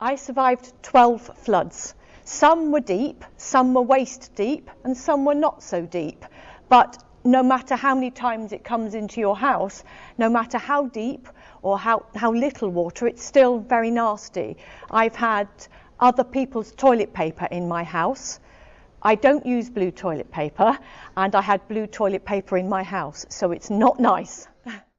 I survived 12 floods. Some were deep, some were waist deep, and some were not so deep. But no matter how many times it comes into your house, no matter how deep or how little water, it's still very nasty. I've had other people's toilet paper in my house. I don't use blue toilet paper, and I had blue toilet paper in my house, so it's not nice.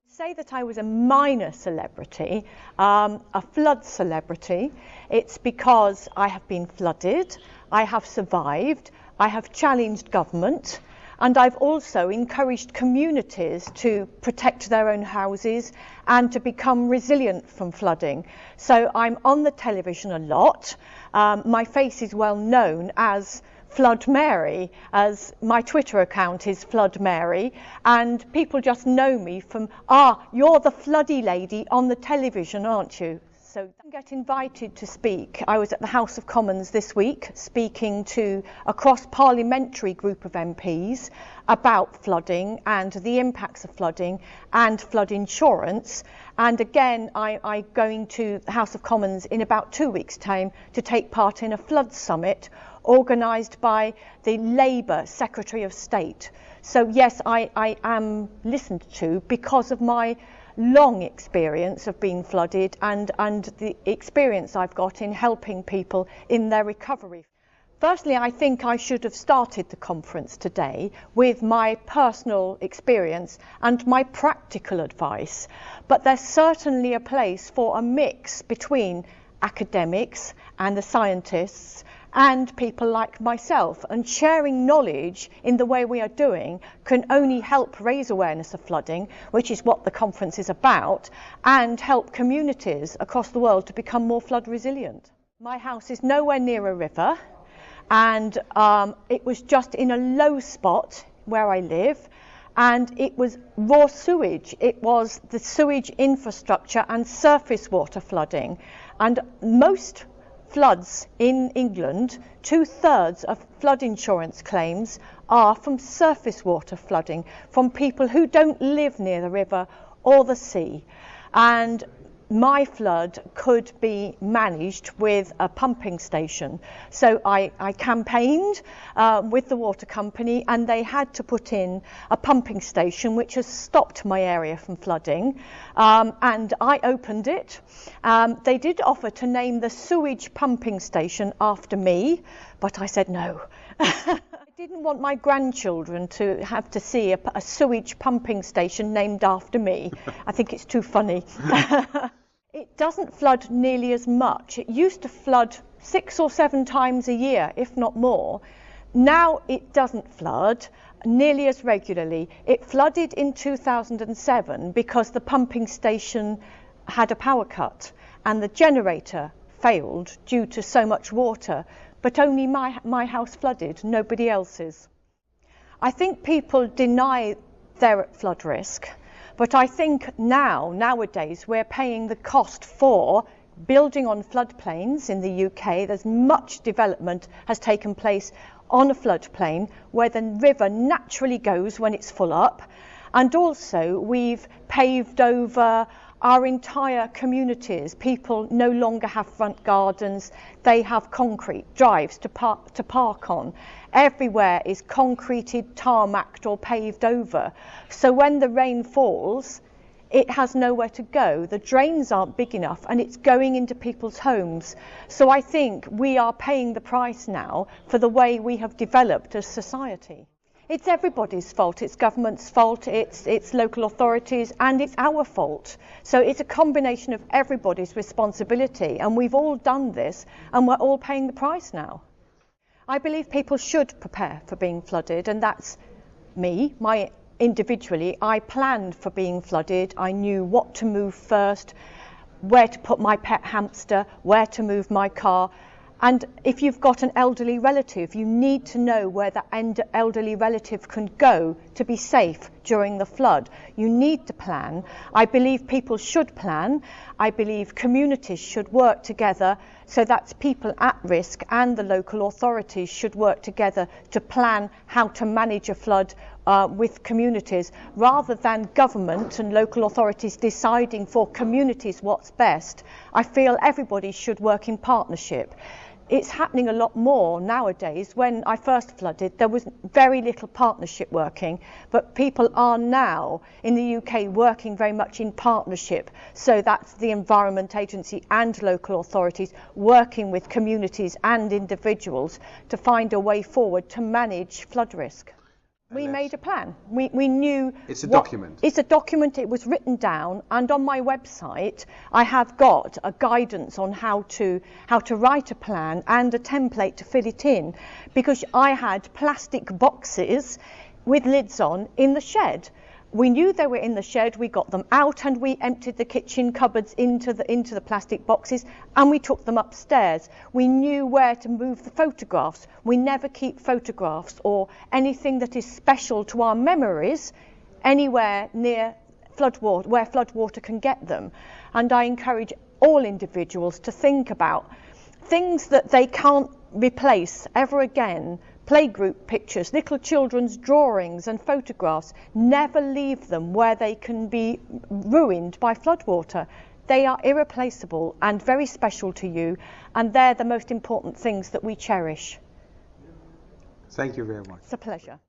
Say that I was a minor celebrity, a flood celebrity. It's because I have been flooded, I have survived, I have challenged government, and I've also encouraged communities to protect their own houses and to become resilient from flooding. So I'm on the television a lot. My face is well known as Flood Mary, as my Twitter account is Flood Mary, and people just know me from, you're the floody lady on the television, aren't you? So I get invited to speak. I was at the House of Commons this week speaking to a cross-parliamentary group of MPs about flooding and the impacts of flooding and flood insurance. And again, I'm going to the House of Commons in about 2 weeks' time to take part in a flood summit organised by the Labour Secretary of State. So yes, I am listened to because of my long experience of being flooded and the experience I've got in helping people in their recovery. Firstly, I think I should have started the conference today with my personal experience and my practical advice, but there's certainly a place for a mix between academics and the scientists and people like myself, and sharing knowledge in the way we are doing can only help raise awareness of flooding, which is what the conference is about, and help communities across the world to become more flood resilient. My house is nowhere near a river, and it was just in a low spot where I live, and it was raw sewage. It was the sewage infrastructure and surface water flooding, and most floods in England, 2/3 of flood insurance claims are from surface water flooding, from people who don't live near the river or the sea. And my flood could be managed with a pumping station. So I campaigned with the water company, and they had to put in a pumping station which has stopped my area from flooding, and I opened it. They did offer to name the sewage pumping station after me, but I said no. I didn't want my grandchildren to have to see a sewage pumping station named after me. I think it's too funny. It doesn't flood nearly as much. It used to flood 6 or 7 times a year, if not more. Now it doesn't flood nearly as regularly. It flooded in 2007 because the pumping station had a power cut and the generator failed due to so much water, but only my house flooded, nobody else's. I think people deny they're at flood risk, but I think nowadays we're paying the cost for building on floodplains in the UK. There's much development has taken place on a floodplain where the river naturally goes when it's full up, and also we've paved over our entire communities. People no longer have front gardens, they have concrete drives to park on. Everywhere is concreted, tarmacked or paved over. So when the rain falls, it has nowhere to go. The drains aren't big enough and it's going into people's homes. So I think we are paying the price now for the way we have developed as society. It's everybody's fault. It's government's fault, it's local authorities, and it's our fault. So it's a combination of everybody's responsibility, and we've all done this and we're all paying the price now. I believe people should prepare for being flooded, and that's me. Individually, I planned for being flooded. I knew what to move first, where to put my pet hamster, where to move my car. And if you've got an elderly relative, you need to know where that elderly relative can go to be safe during the flood. You need to plan. I believe people should plan. I believe communities should work together, so that's people at risk and the local authorities should work together to plan how to manage a flood with communities, rather than government and local authorities deciding for communities what's best. I feel everybody should work in partnership. It's happening a lot more nowadays. When I first flooded, there was very little partnership working, but people are now in the UK working very much in partnership. So that's the Environment Agency and local authorities working with communities and individuals to find a way forward to manage flood risk. We made a plan. We knew... It's a document. It's a document. It was written down, and on my website I have got a guidance on how to write a plan and a template to fill it in, because I had plastic boxes with lids on in the shed. We knew they were in the shed, we got them out and we emptied the kitchen cupboards into the plastic boxes and we took them upstairs. We knew where to move the photographs. We never keep photographs or anything that is special to our memories anywhere near floodwater, where floodwater can get them. And I encourage all individuals to think about things that they can't replace ever again. Playgroup pictures, little children's drawings and photographs. Never leave them where they can be ruined by floodwater. They are irreplaceable and very special to you, and they're the most important things that we cherish. Thank you very much. It's a pleasure.